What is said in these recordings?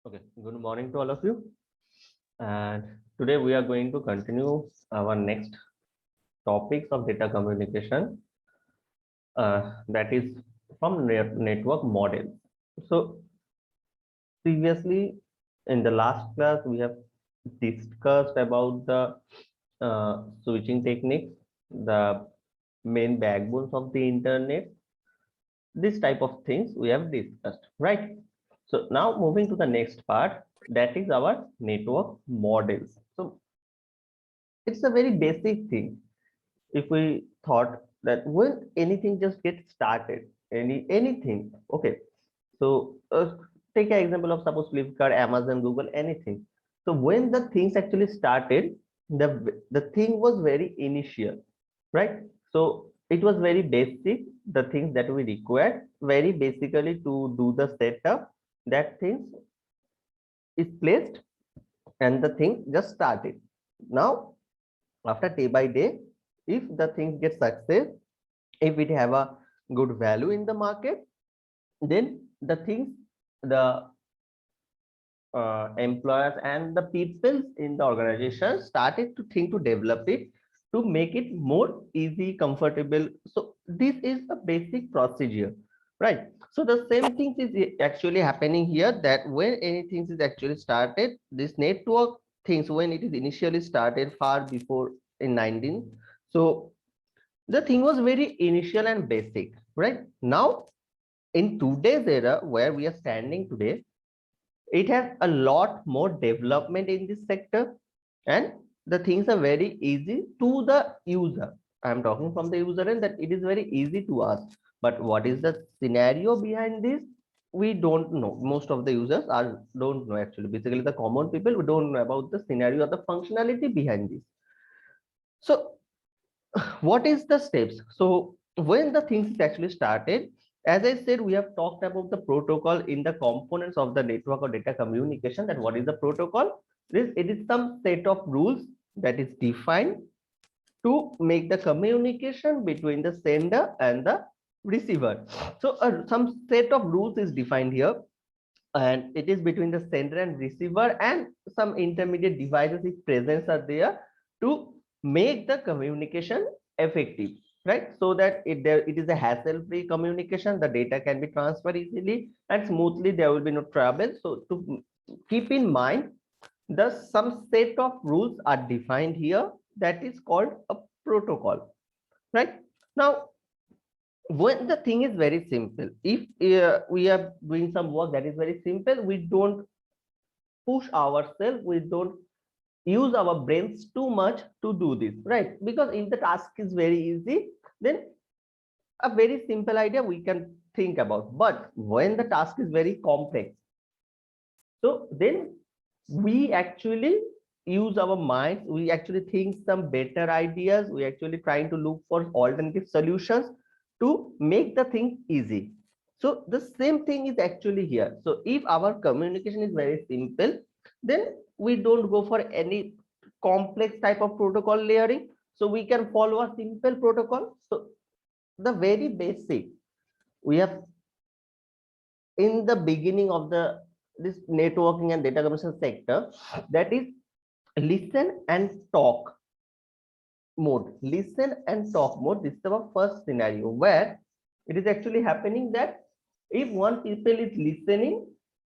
Okay, good morning to all of you. And today we are going to continue our next topics of data communication, that is from network models. So previously in the last class, we have discussed about the switching techniques, the main backbones of the internet, this type of things we have discussed, right? So now moving to the next part, that is our network models. So it's a very basic thing. If we thought that when anything just gets started, anything, okay. So take an example of suppose Flipkart, Amazon, Google, anything. So when the things actually started, the thing was very initial, right? So it was very basic, the things that we required very basically to do the setup, that things is placed and the thing just started. Now after day by day, if the things get success, if it have a good value in the market, then the things, the employers and the people in the organization started to think to develop it, to make it more easy, comfortable. So this is a basic procedure, right? So the same thing is actually happening here, that when anything is actually started, this network things, when it is initially started far before in 19, so the thing was very initial and basic, right? Now in today's era where we are standing today, it has a lot more development in this sector, and the things are very easy to the user. I'm talking from the user end, that it is very easy to us. But what is the scenario behind this, we don't know. Most of the users are don't know, actually basically the common people, we don't know about the scenario or the functionality behind this. So what is the steps? So when the things actually started, as I said, we have talked about the protocol in the components of the network or data communication. That what is the protocol? It is some set of rules that is defined to make the communication between the sender and the receiver. So some set of rules is defined here, and it is between the sender and receiver, and some intermediate devices if presence are there to make the communication effective, right? So that it is a hassle free communication, the data can be transferred easily and smoothly, there will be no trouble. So to keep in mind, the some set of rules are defined here, that is called a protocol, right? Now when the thing is very simple, if we are doing some work that is very simple, we don't push ourselves, we don't use our brains too much to do this, right? Because if the task is very easy, then a very simple idea we can think about. But when the task is very complex, so then we actually use our minds, we actually think some better ideas, we actually trying to look for alternative solutions to make the thing easy. So the same thing is actually here. So if our communication is very simple, then we don't go for any complex type of protocol layering, so we can follow a simple protocol. So the very basic we have in the beginning of the this networking and data communication sector, that is listen and talk mode. Listen and talk mode, this is our first scenario where it is actually happening that if one people is listening,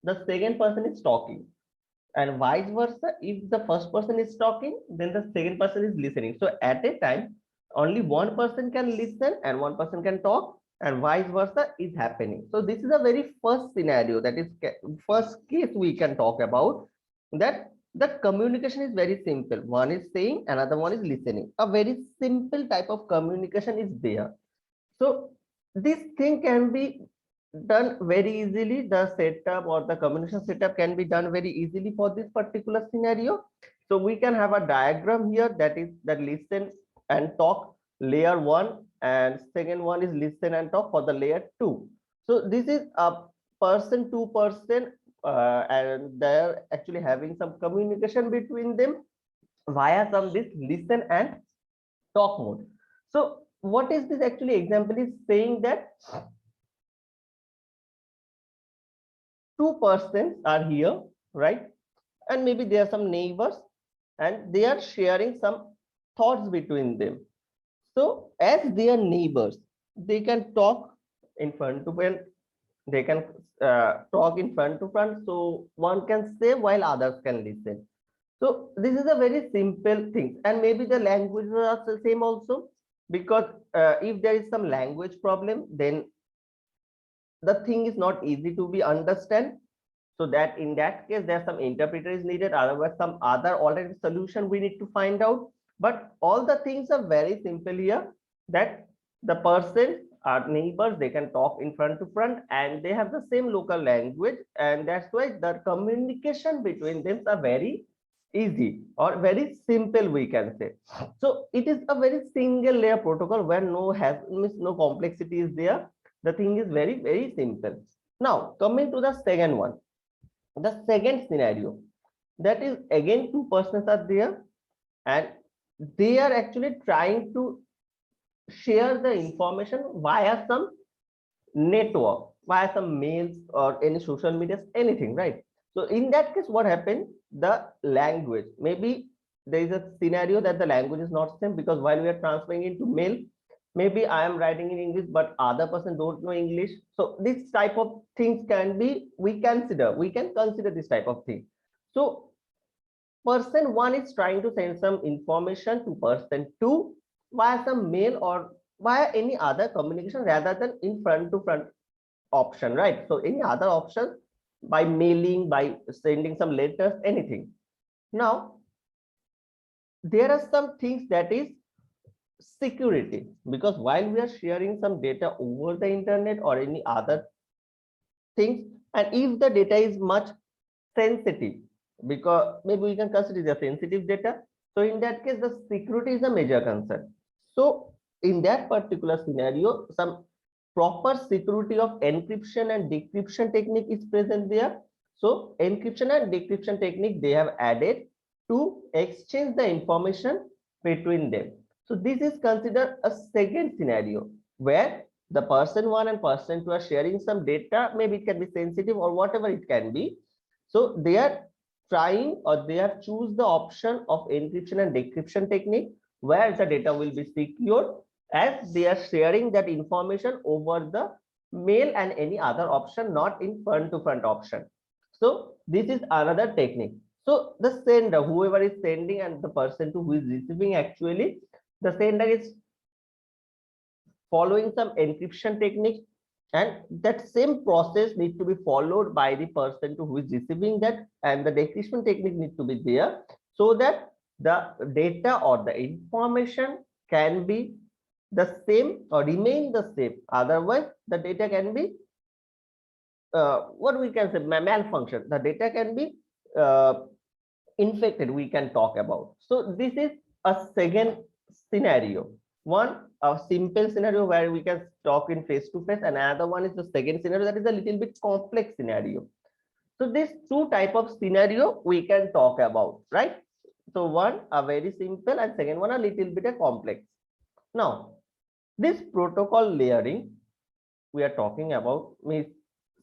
the second person is talking, and vice versa. If the first person is talking, then the second person is listening. So at a time only one person can listen and one person can talk, and vice versa is happening. So this is a very first scenario, that is first case we can talk about, that the communication is very simple, one is saying, another one is listening, a very simple type of communication is there. So this thing can be done very easily, the setup or the communication setup can be done very easily for this particular scenario. So we can have a diagram here, that is that listen and talk layer 1, and second one is listen and talk for the layer 2. So this is a person to person, and they're actually having some communication between them via some this listen and talk mode. So what is this actually example is saying, that two persons are here, right? And maybe there are some neighbors and they are sharing some thoughts between them. So as they are neighbors, they can talk in front to front, they can talk in front to front, so one can say while others can listen. So this is a very simple thing, and maybe the languages are the same also, because if there is some language problem, then the thing is not easy to be understand. So that in that case, there's some interpreter is needed, otherwise some other alternative solution we need to find out. But all the things are very simple here, that the person are neighbors, they can talk in front to front and they have the same local language, and that's why the communication between them are very easy or very simple, we can say. So it is a very single layer protocol where no complexity is there. The thing is very simple. Now coming to the second one, the second scenario, that is again two persons are there and they are actually trying to share the information via some network, via some mails or any social media, anything, right? So in that case, what happened, the language, maybe there is a scenario that the language is not same, because while we are transferring into mail, maybe I am writing in English but other person don't know English. So this type of things can be, we can consider this type of thing. So person one is trying to send some information to person two via some mail or via any other communication rather than in front to front option, right? So any other option, by mailing, by sending some letters, anything. Now there are some things that is security, because while we are sharing some data over the internet or any other things, and if the data is much sensitive, because maybe we can consider the sensitive data, so in that case the security is a major concern. So in that particular scenario, some proper security of encryption and decryption technique is present there. So encryption and decryption technique they have added to exchange the information between them. So this is considered a second scenario where the person one and person two are sharing some data, maybe it can be sensitive or whatever it can be. So they are trying, or they have choose the option of encryption and decryption technique where the data will be secure, as they are sharing that information over the mail and any other option, not in front to front option. So this is another technique. So the sender, whoever is sending, and the person to who is receiving, actually the sender is following some encryption technique, and that same process need to be followed by the person to who is receiving that, and the decryption technique need to be there, so that the data or the information can be the same or remain the same. Otherwise the data can be what we can say, malfunction, the data can be uh, infected, we can talk about. So this is a second scenario. One, a simple scenario where we can talk in face to face, and another one is the second scenario, that is a little bit complex scenario. So these two type of scenario we can talk about, right? So one a very simple and second one a little bit a complex. Now this protocol layering we are talking about means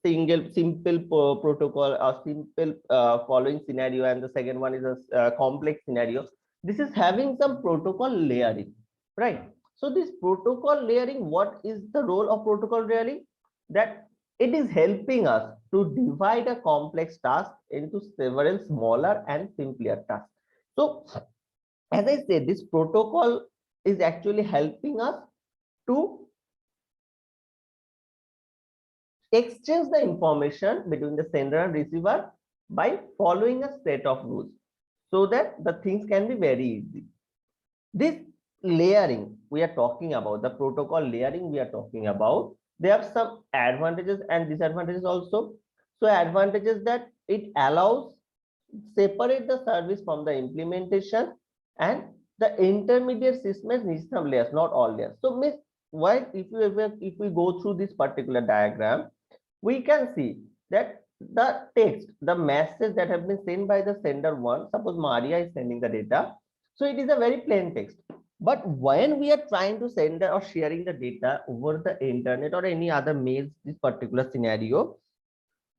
simple protocol, a simple following scenario, and the second one is a complex scenario. This is having some protocol layering, right? So this protocol layering, what is the role of protocol layering? That it is helping us to divide a complex task into several smaller and simpler tasks. So as I said, this protocol is actually helping us to exchange the information between the sender and receiver by following a set of rules, so that the things can be very easy. This layering we are talking about, the protocol layering we are talking about, they have some advantages and disadvantages also. So advantages, that it allows separate the service from the implementation, and the intermediate systems needs some layers, not all layers. So miss, why if we go through this particular diagram, we can see that the text, the message that have been sent by the sender one, suppose Maria is sending the data, so it is a very plain text. But when we are trying to send or sharing the data over the internet or any other mails, this particular scenario,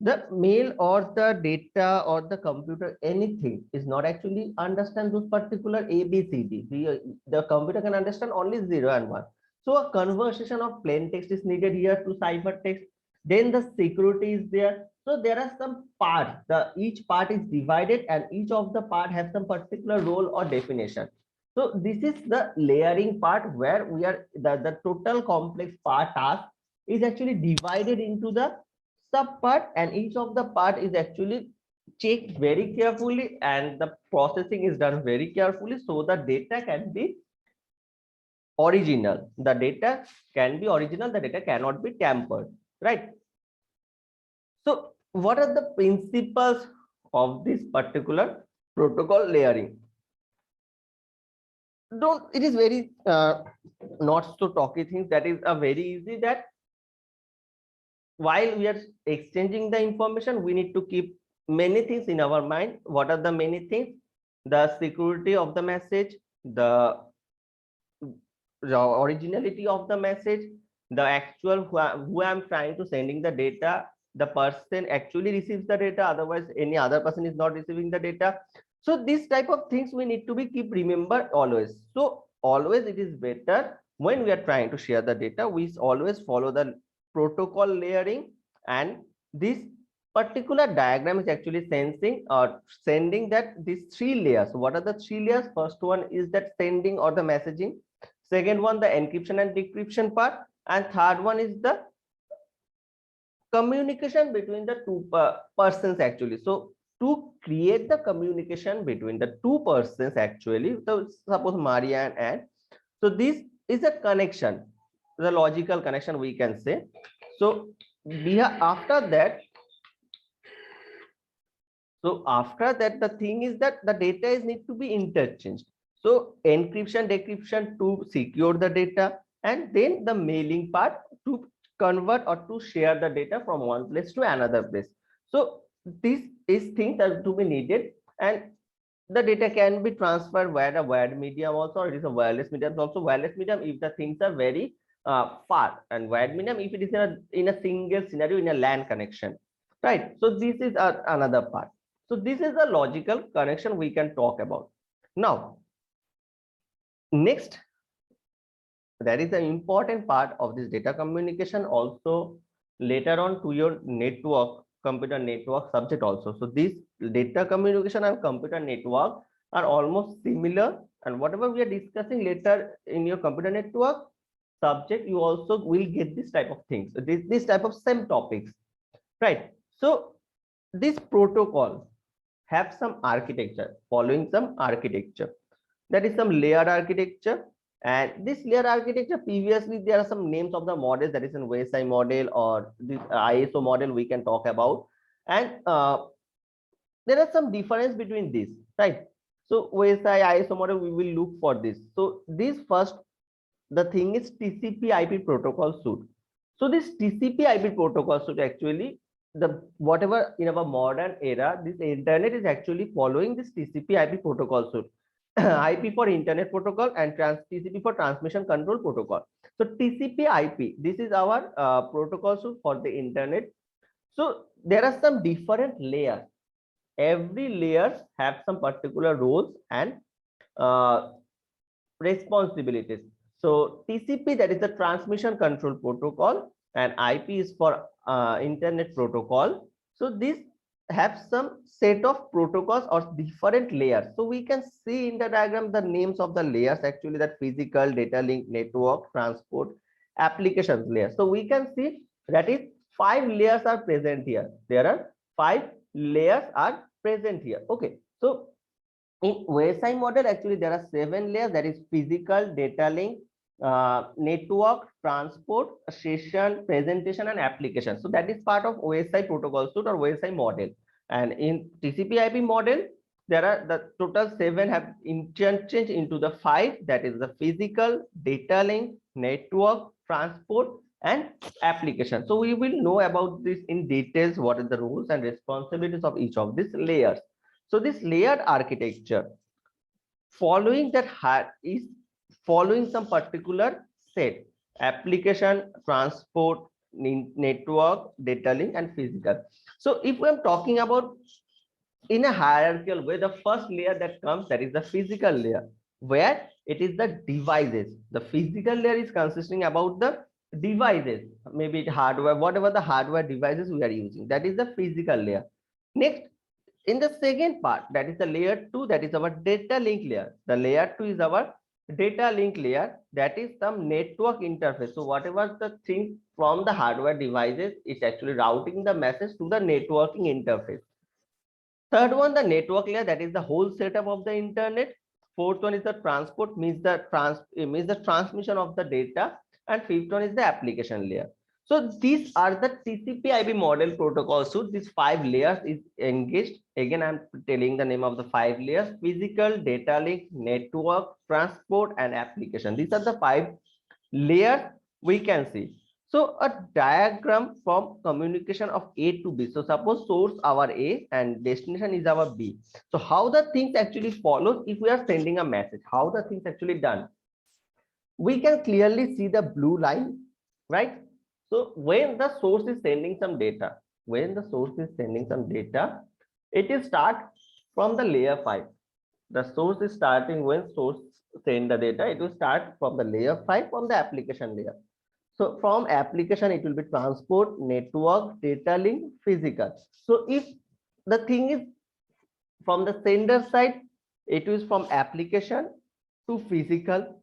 the mail or the data or the computer, anything is not actually understand those particular ABCD. The computer can understand only 0 and 1. So a conversion of plain text is needed here to ciphertext. Then the security is there. So there are some parts. Each part is divided and each of the part has some particular role or definition. So this is the layering part where we are the total complex part task is actually divided into the sub part, and each of the part is actually checked very carefully and the processing is done very carefully, so the data can be original. The data can be original, the data cannot be tampered, right? So what are the principles of this particular protocol layering? Don't, it is very not so talky things, that is a very easy, that while we are exchanging the information, we need to keep many things in our mind. What are the many things? The security of the message, the originality of the message, the actual who I'm trying to sending the data, the person actually receives the data, otherwise any other person is not receiving the data. So this type of things we need to be keep remember always. So always it is better when we are trying to share the data, we always follow the protocol layering, and this particular diagram is actually sensing or sending that these three layers. What are the three layers? First one is that sending or the messaging, second one the encryption and decryption part, and third one is the communication between the two persons actually. So to create the communication between the two persons actually, so suppose Maria and Anne, so this is a connection, the logical connection we can say. So after that, the thing is that the data is need to be interchanged. So encryption, decryption to secure the data, and then the mailing part to convert or to share the data from one place to another place. So this is things that to be needed, and the data can be transferred via a wired medium also, or it is a wireless medium also. Wireless medium if the things are very far, and wired medium if it is in a single scenario in a LAN connection, right? So this is another part. So this is a logical connection we can talk about. Now, next, that is the important part of this data communication also later on to your network, computer network subject also. So this data communication and computer network are almost similar, and whatever we are discussing later in your computer network subject, you also will get this type of things, this type of same topics, right? So this protocol have some architecture, following some architecture, that is some layered architecture. And this layer architecture, previously there are some names of the models, that is an OSI model or this ISO model we can talk about, and there are some difference between these, right? So OSI ISO model, we will look for this. So this first, the thing is TCP IP protocol suite. So this TCP IP protocol suite actually, the whatever in our modern era, this internet is actually following this TCP IP protocol suite. IP for internet protocol and TCP for transmission control protocol. So TCP IP, this is our protocol suite for the internet. So there are some different layers. Every layer have some particular roles and responsibilities. So TCP, that is the transmission control protocol, and IP is for internet protocol. So this have some set of protocols or different layers. So we can see in the diagram the names of the layers actually, that physical, data link, network, transport, applications layer. So we can see that is 5 layers are present here. There are 5 layers are present here. Okay, so in OSI model actually there are 7 layers, that is physical, data link, network, transport, session, presentation, and application. So that is part of OSI protocol suite or OSI model. And in TCP IP model, there are the total 7 have interchanged into the 5, that is the physical, data link, network, transport, and application. So we will know about this in details, what are the roles and responsibilities of each of these layers. So this layered architecture following that is following some particular set: application, transport, network, data link, and physical. So if we are talking about in a hierarchical way, the first layer that comes, that is the physical layer, where it is the devices. The physical layer is consisting about the devices, maybe it hardware, whatever the hardware devices we are using, that is the physical layer. Next, in the second part, that is the layer 2, that is our data link layer. The layer 2 is our data link layer, that is some network interface. So whatever the thing from the hardware devices, it's actually routing the message to the networking interface. Third one, the network layer, that is the whole setup of the internet. Fourth one is the transport, means the transmission of the data, and fifth one is the application layer. So these are the TCP/IP model protocol. So these 5 layers is engaged. Again, I'm telling the name of the 5 layers: physical, data link, network, transport, and application. These are the 5 layers we can see. So a diagram from communication of A to B. So suppose source our A and destination is our B. So how the things actually follows if we are sending a message, how the things actually done. We can clearly see the blue line, right? So when the source is sending some data, it is start from the layer 5. The source is starting when source send the data, it will start from the layer 5 from the application layer. So from application, it will be transport, network, data link, physical. So if the thing is from the sender side, it is from application to physical.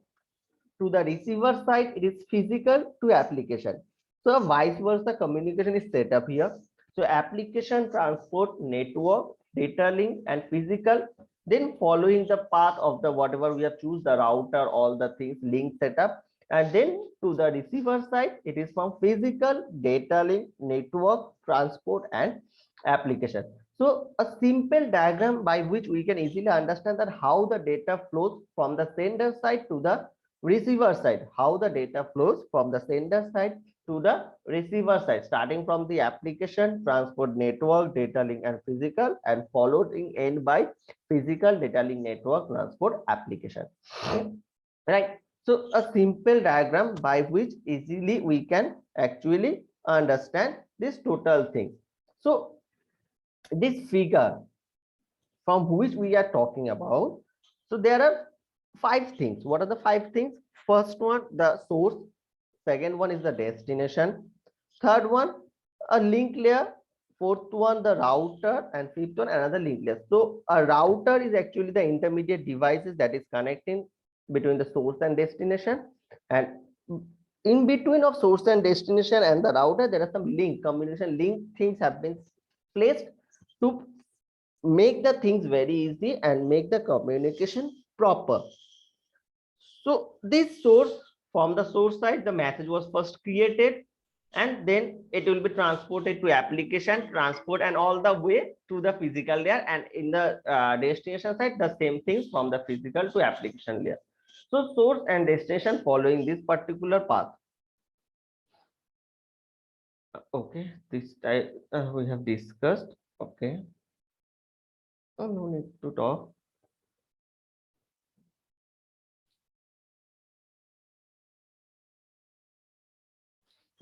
To the receiver side, it is physical to application. So vice versa, communication is set up here. So application, transport, network, data link, and physical. Then following the path of the whatever we have choose, the router, all the things, link setup. And then to the receiver side, it is from physical, data link, network, transport, and application. So a simple diagram by which we can easily understand that how the data flows from the sender side to the receiver side, how the data flows from the sender side to the receiver side, starting from the application, transport, network, data link, and physical, and followed in end by physical, data link, network, transport, application. Right. So a simple diagram by which easily we can actually understand this total thing. So this figure from which we are talking about, so there are 5 things. What are the 5 things? First one, the source. Second one is the destination. Third one, a link layer. Fourth one, the router. And fifth one, another link layer. So a router is actually the intermediate devices that is connecting between the source and destination. And in between of source and destination and the router, there are some link, communication link things have been placed to make the things very easy and make the communication proper. So this source, from the source side, the message was first created, and then it will be transported to application, transport, and all the way to the physical layer. And in the destination side, the same things from the physical to application layer. So source and destination following this particular path. Okay, this type we have discussed. Okay, no need to talk.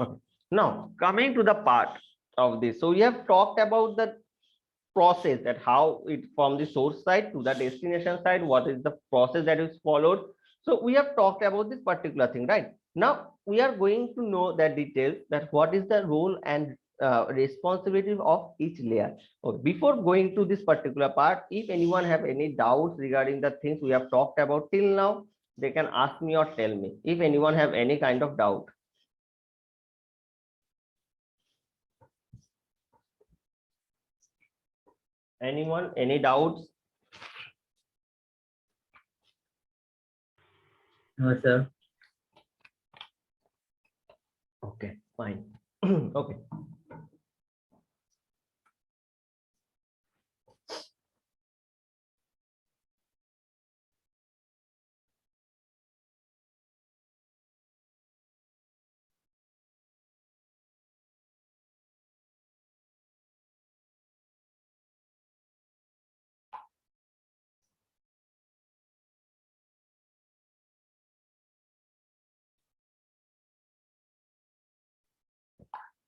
Okay. Now coming to the part of this, so we have talked about the process, that how it from the source side to the destination side, what is the process that is followed. So we have talked about this particular thing, right? Now we are going to know the details, that what is the role and responsibility of each layer. Okay, before going to this particular part, if anyone have any doubts regarding the things we have talked about till now, they can ask me or tell me if anyone have any kind of doubt. Anyone, any doubts? No, sir. Okay, fine. Okay.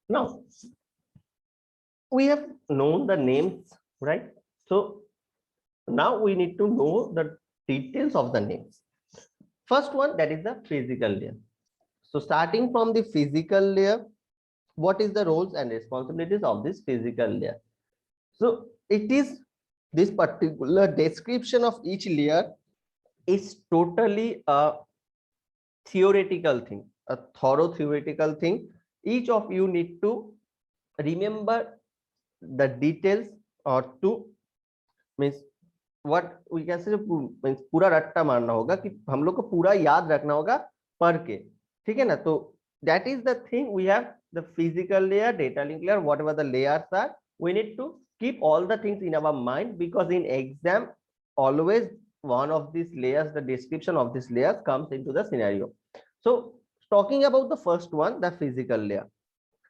Now we have known the names, right? So now we need to know the details of the names. First one, that is the physical layer. So starting from the physical layer, what is the roles and responsibilities of this physical layer? So it is this particular description of each layer is totally a theoretical thing, a thorough theoretical thing. Each of you need to remember the details or to means what we can say means पूरा रट्टा मारना होगा कि हम लोग को पूरा याद रखना होगा पढ़ के, ठीक है ना? तो that is the thing. We have the physical layer, data link layer, whatever the layers are, we need to keep all the things in our mind, because in exam always one of these layers, the description of this layers comes into the scenario. So talking about the first one, the physical layer.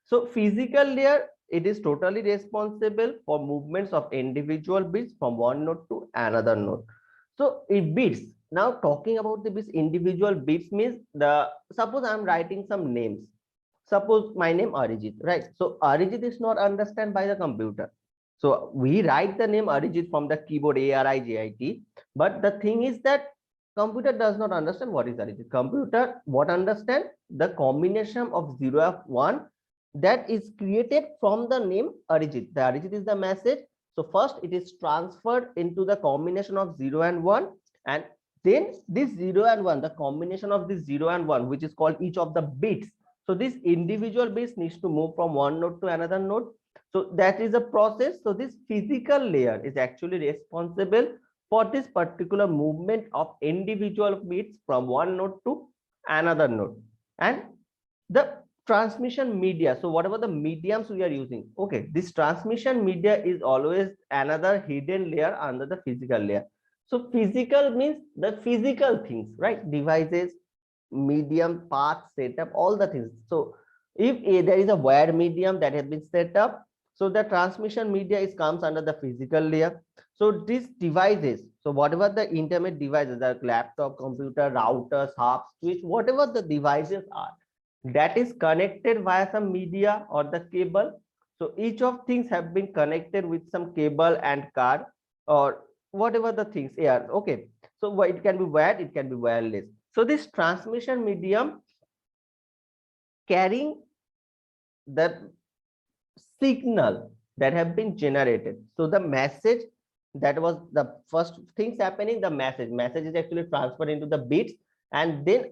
So physical layer, it is totally responsible for movements of individual bits from one node to another node. So it bits. Now talking about the bits, individual bits means the suppose I'm writing some names. Suppose my name Arijit, right? So Arijit is not understood by the computer. So we write the name Arijit from the keyboard ARIJIT, but the thing is that computer does not understand what is Arijit. Computer what understand the combination of 0 and 1 that is created from the name Arijit. The Arijit is the message. So first it is transferred into the combination of 0 and 1, and then this 0 and 1, the combination of this 0 and 1, which is called each of the bits. So this individual bits needs to move from one node to another node. So that is a process. So this physical layer is actually responsible for this particular movement of individual bits from one node to another node. And the transmission media, so whatever the mediums we are using, okay, this transmission media is always another hidden layer under the physical layer. So physical means the physical things, right? Devices, medium, path, setup, all the things. So if there is a wire medium that has been set up, so the transmission media is comes under the physical layer. So these devices, so whatever the internet devices, like laptop, computer, routers, hubs, switch, whatever the devices are, that is connected via some media or the cable. So each of things have been connected with some cable and card or whatever the things. Yeah, okay. So it can be wired, it can be wireless. So this transmission medium carrying the signal that have been generated. So the message, that was the first things happening, the message is actually transferred into the bits, and then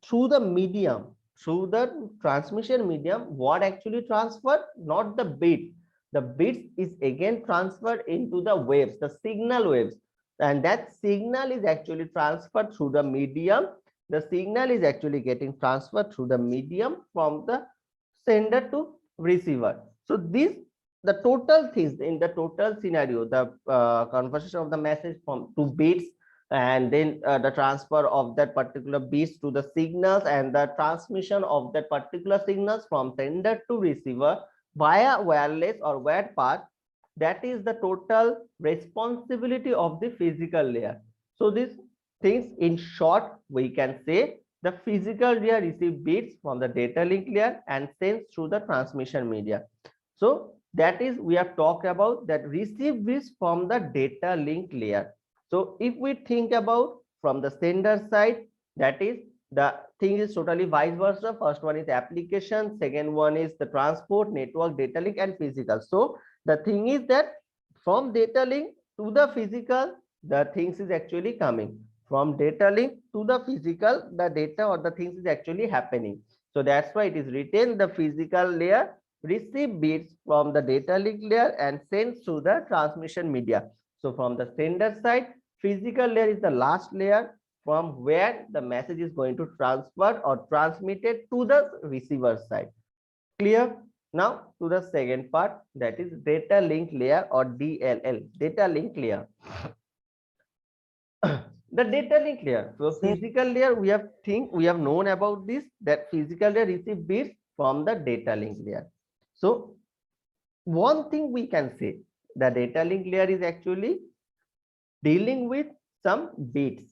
through the medium, through the transmission medium, what actually transferred, not the bit, the bits is again transferred into the waves, the signal waves, and that signal is actually transferred through the medium. The signal is actually getting transferred through the medium from the sender to receiver. So this, the total things in the total scenario, the conversion of the message from to bits, and then the transfer of that particular bits to the signals, and the transmission of that particular signals from sender to receiver via wireless or wired path, that is the total responsibility of the physical layer. So these things in short we can say, the physical layer receive bits from the data link layer and sends through the transmission media. So that is, we have talked about that receive bits from the data link layer. So if we think about from the sender side, that is the thing is totally vice versa. First one is application, second one is the transport, network, data link, and physical. So the thing is that from data link to the physical, the things is actually coming. From data link to the physical, the data or the things is actually happening. So that's why it is written, the physical layer receive bits from the data link layer and sends through the transmission media. So from the sender side, physical layer is the last layer from where the message is going to transfer or transmitted to the receiver side. Clear? Now to the second part, that is data link layer or DLL, data link layer. The data link layer. So physical layer, we have known about this, that physical layer receive bits from the data link layer. So one thing we can say, the data link layer is actually dealing with some bits,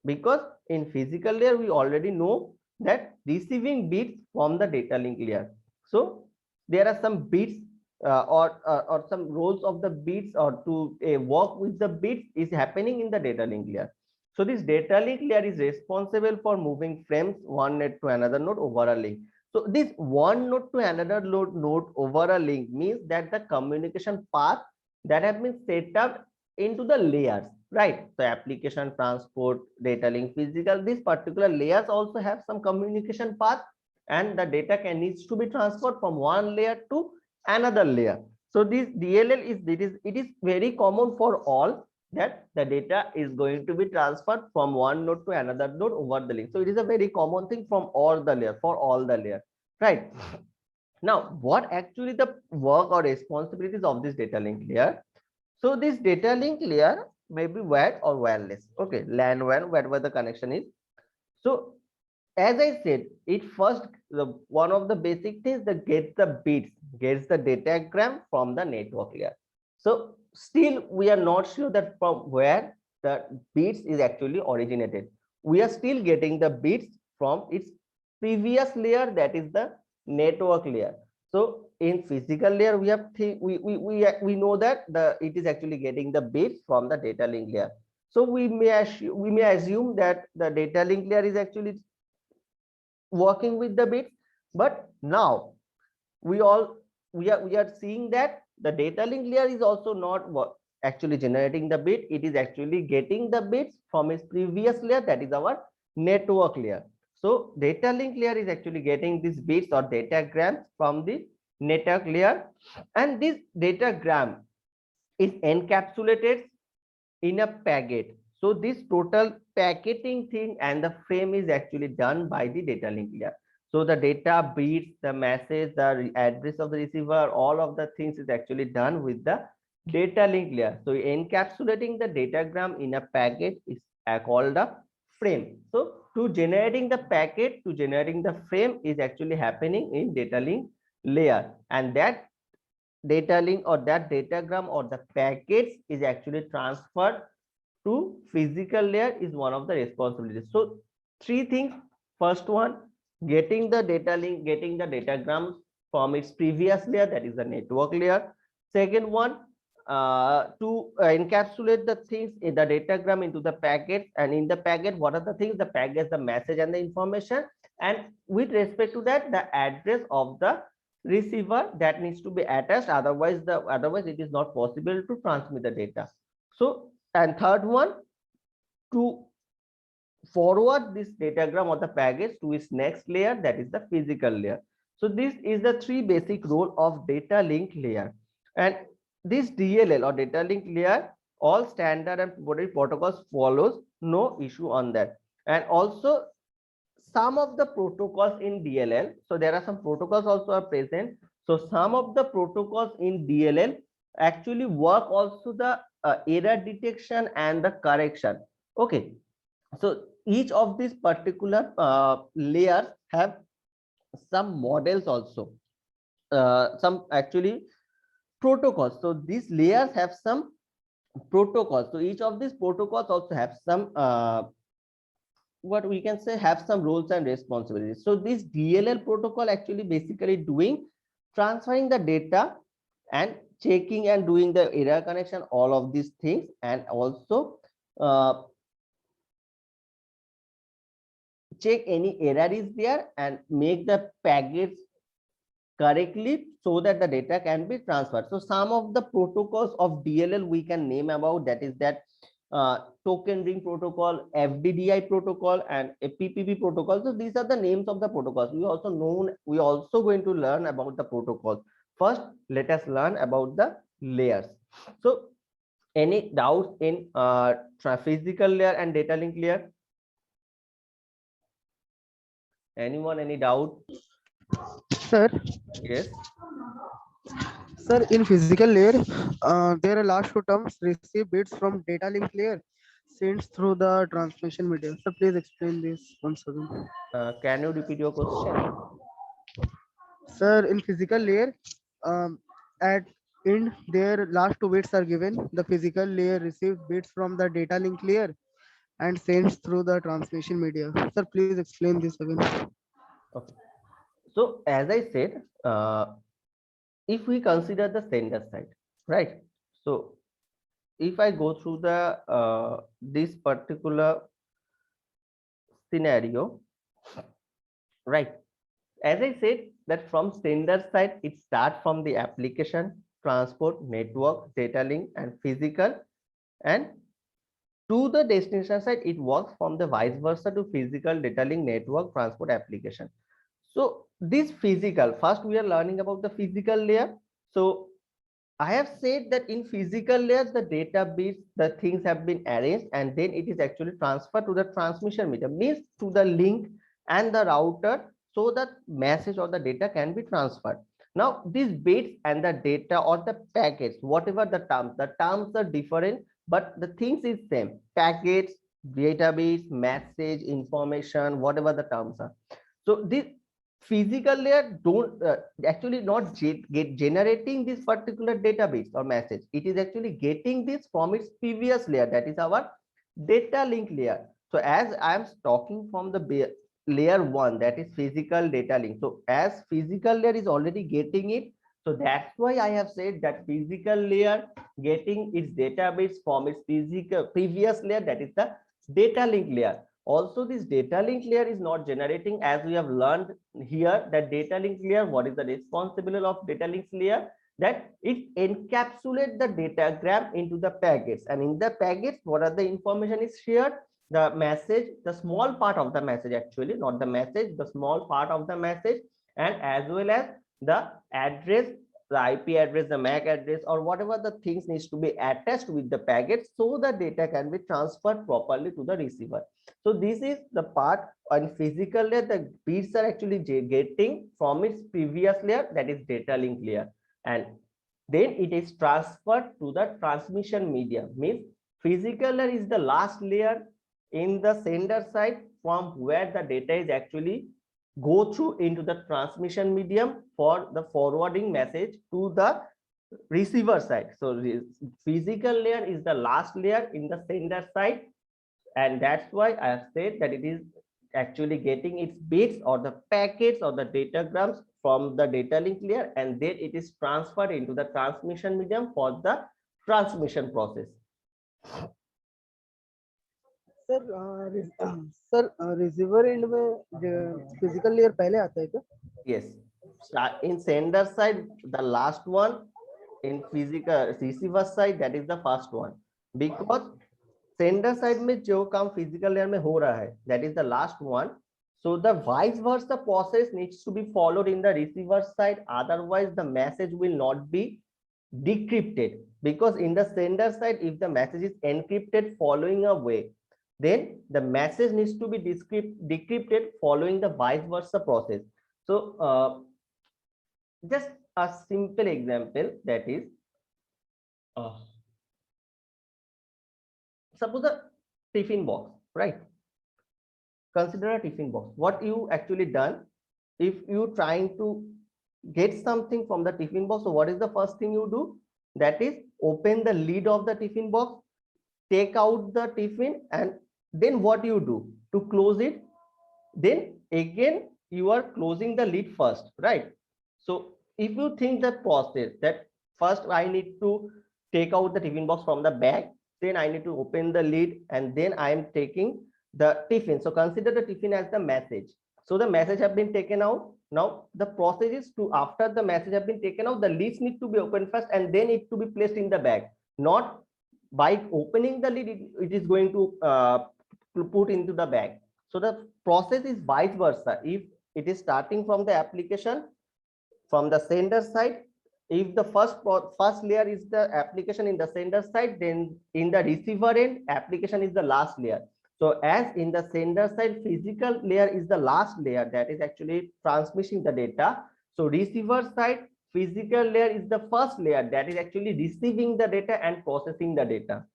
because in physical layer we already know that receiving bits from the data link layer. So there are some bits or some roles of the bits, or to work with the bits is happening in the data link layer. So this data link layer is responsible for moving frames one node to another node over a link. So this one node to another node over a link means that the communication path that have been set up into the layers, right? So application, transport, data link, physical, these particular layers also have some communication path, and the data can needs to be transferred from one layer to another layer. So this DLL is very common for all, that the data is going to be transferred from one node to another node over the link. So it is a very common thing from all the layer, for all the layer, right? Now, what actually the work or responsibilities of this data link layer? So this data link layer may be wired or wireless. Okay, LAN, WAN, wherever the connection is. So as I said, it first, one of the basic things that gets the bits, gets the datagram from the network layer. So still we are not sure that from where the bits is actually originated. We are still getting the bits from its previous layer, that is the network layer. So in physical layer, we have we know that it is actually getting the bits from the data link layer. So we may assume that the data link layer is actually working with the bits, but now we are seeing that the data link layer is also not actually generating the bit. It is actually getting the bits from its previous layer, that is our network layer. So data link layer is actually getting these bits or datagrams from the network layer, and this datagram is encapsulated in a packet. So this total packeting thing and the frame is actually done by the data link layer. So the data bits, the message, the address of the receiver, all of the things is actually done with the data link layer. So encapsulating the datagram in a packet is called a frame. So to generating the packet, to generating the frame is actually happening in data link layer, and that data link or that datagram or the packets is actually transferred to physical layer is one of the responsibilities. So three things. First one, getting the data link, getting the datagrams from its previous layer, that is the network layer. Second one, to encapsulate the things in the datagram into the packets, and in the packet, what are the things? The packets, the message and the information, and with respect to that, the address of the receiver that needs to be attached, otherwise it is not possible to transmit the data. So, and third one, to forward this datagram or the package to its next layer, that is the physical layer. So this is the three basic role of data link layer, and this DLL or data link layer, all standard and protocols follows, no issue on that. And also some of the protocols in DLL, so there are some protocols also are present. So some of the protocols in DLL actually work also the error detection and the correction. Okay, so each of these particular layers have some models also, some actually protocols. So these layers have some protocols. So each of these protocols also have some what we can say, have some roles and responsibilities. So this DLL protocol actually basically doing transferring the data and checking and doing the error connection, all of these things, and also check any error is there and make the packets correctly so that the data can be transferred. So some of the protocols of DLL we can name about, that is that token ring protocol, FDDI protocol, and a PPP protocol. So these are the names of the protocols. We also going to learn about the protocols. First, let us learn about the layers. So any doubts in physical layer and data link layer? Anyone, any doubt? Sir, Yes. sir, in physical layer, there are last two terms receive bits from data link layer sent through the transmission medium. So please explain this once again. Can you repeat your question? Sir, in physical layer, um, at end their last two bits are given. The physical layer receives bits from the data link layer and sends through the transmission media. Sir, please explain this again. Okay. So as I said, if we consider the sender side, right? So if I go through the this particular scenario, right? As I said, that from sender side, it starts from the application, transport, network, data link, and physical, and to the destination side, it works from the vice versa to physical, data link, network, transport, application. So this physical, first we are learning about the physical layer. So I have said that in physical layer, the data bits, the things have been arranged, and then it is actually transferred to the transmission medium, means to the link and the router, so that message or the data can be transferred. Now these bits and the data or the packets, whatever the terms are different, but the things is same. Packets, database, message, information, whatever the terms are. So this physical layer don't actually not get generating this particular database or message. It is actually getting this from its previous layer, that is our data link layer. So as I am talking from the layer one, that is physical data link. So as physical layer is already getting it, so that's why I have said that physical layer getting its database from its physical previous layer, that is the data link layer. Also, this data link layer is not generating, as we have learned here, that data link layer, what is the responsibility of data links layer? That it encapsulates the datagram into the packets, and in the packets, what are the information is shared? The message, the small part of the message, actually not the message, the small part of the message, and as well as the address, the IP address, the MAC address, or whatever the things needs to be attached with the packet, so the data can be transferred properly to the receiver. So this is the part on physical layer, the bits are actually getting from its previous layer, that is data link layer, and then it is transferred to the transmission medium. Means physical layer is the last layer in the sender side, from where the data is actually go through into the transmission medium for the forwarding message to the receiver side. So physical layer is the last layer in the sender side, and that's why I have said that it is actually getting its bits or the packets or the datagrams from the data link layer, and then it is transferred into the transmission medium for the transmission process. Sir receiver and में physical layer पहले आता है क्या? Yes, in sender side the last one, in physical receiver side that is the first one, because sender side में जो काम physical layer में हो रहा है, that is the last one. So the vice versa process needs to be followed in the receiver side, otherwise the message will not be decrypted, because in the sender side, if the message is encrypted following a way, then the message needs to be decrypted following the vice versa process. So just a simple example, that is suppose a tiffin box, right? Consider a tiffin box. What you actually done, if you trying to get something from the tiffin box, so what is the first thing you do? That is open the lid of the tiffin box, take out the tiffin, and then what you do to close it? Then again you are closing the lid first, right? So if you think the process that first I need to take out the tiffin box from the bag, then I need to open the lid, and then I am taking the tiffin. So consider the tiffin as the message. So the message have been taken out. Now the process is to, after the message have been taken out, the lids need to be opened first, and then it to be placed in the bag. Not by opening the lid, it is going to put into the bag. So the process is vice versa. If it is starting from the application, from the sender side, if the first layer is the application in the sender side, then in the receiver end, application is the last layer. So as in the sender side, physical layer is the last layer that is actually transmitting the data. So receiver side, physical layer is the first layer that is actually receiving the data and processing the data.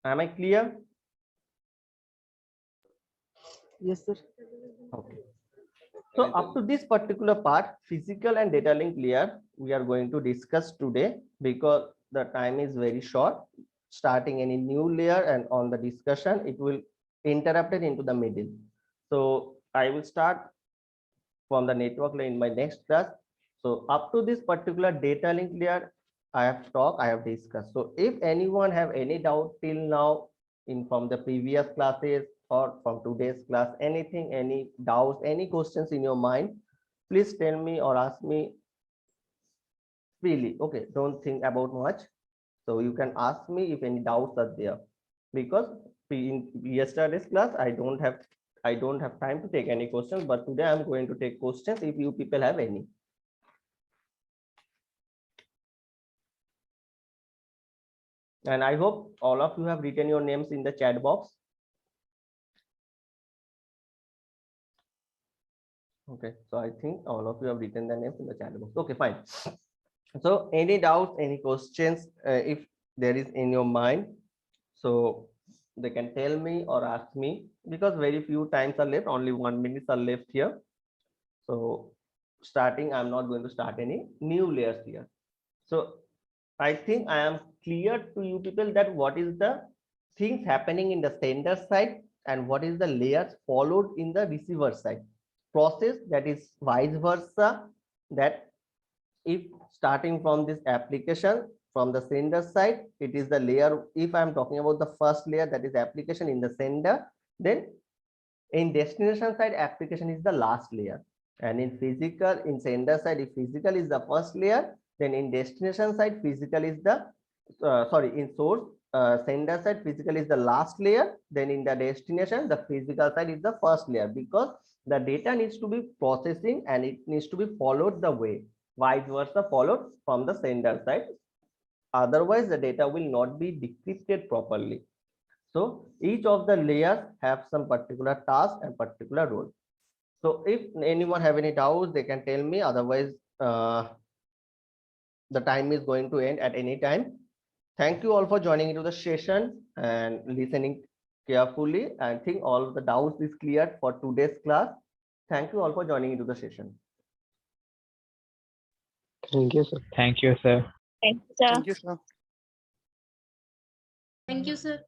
Am I clear? Yes, sir. Okay. So up to this particular part, physical and data link layer, we are going to discuss today, because the time is very short. Starting any new layer and on the discussion, it will interrupt it into the middle. So I will start from the network layer in my next class. So up to this particular data link layer, I have talked, I have discussed. So if anyone have any doubt till now in from the previous classes or from today's class, anything, any doubts, any questions in your mind, please tell me or ask me freely. Okay, don't think about much. So you can ask me if any doubts are there, because in yesterday's class I don't have time to take any questions, but today I'm going to take questions if you people have any. And I hope all of you have written your names in the chat box. Okay, so I think all of you have written the names in the chat box. Okay, fine. So any doubts, any questions, if there is in your mind, so they can tell me or ask me, because very few times are left, only 1 minute are left here. So starting, I'm not going to start any new layers here. So I think I am clear to you people that what is the things happening in the sender side and what is the layers followed in the receiver side process, that is vice versa, that if starting from this application from the sender side, it is the layer. If I'm talking about the first layer, that is application in the sender, then in destination side application is the last layer, and in physical, in sender side, if physical is the first layer, then in destination side physical is the in source sender side physical is the last layer, then in the destination the physical side is the first layer, because the data needs to be processing and it needs to be followed the way vice versa followed from the sender side, otherwise the data will not be decrypted properly. So each of the layers have some particular task and particular role. So if anyone have any doubts, they can tell me. Otherwise, the time is going to end at any time. Thank you all for joining into the session and listening carefully. I think all of the doubts is cleared for today's class. Thank you all for joining into the session. Thank you, sir. Thank you, sir. Thank you, sir. Thank you, sir. Thank you, sir.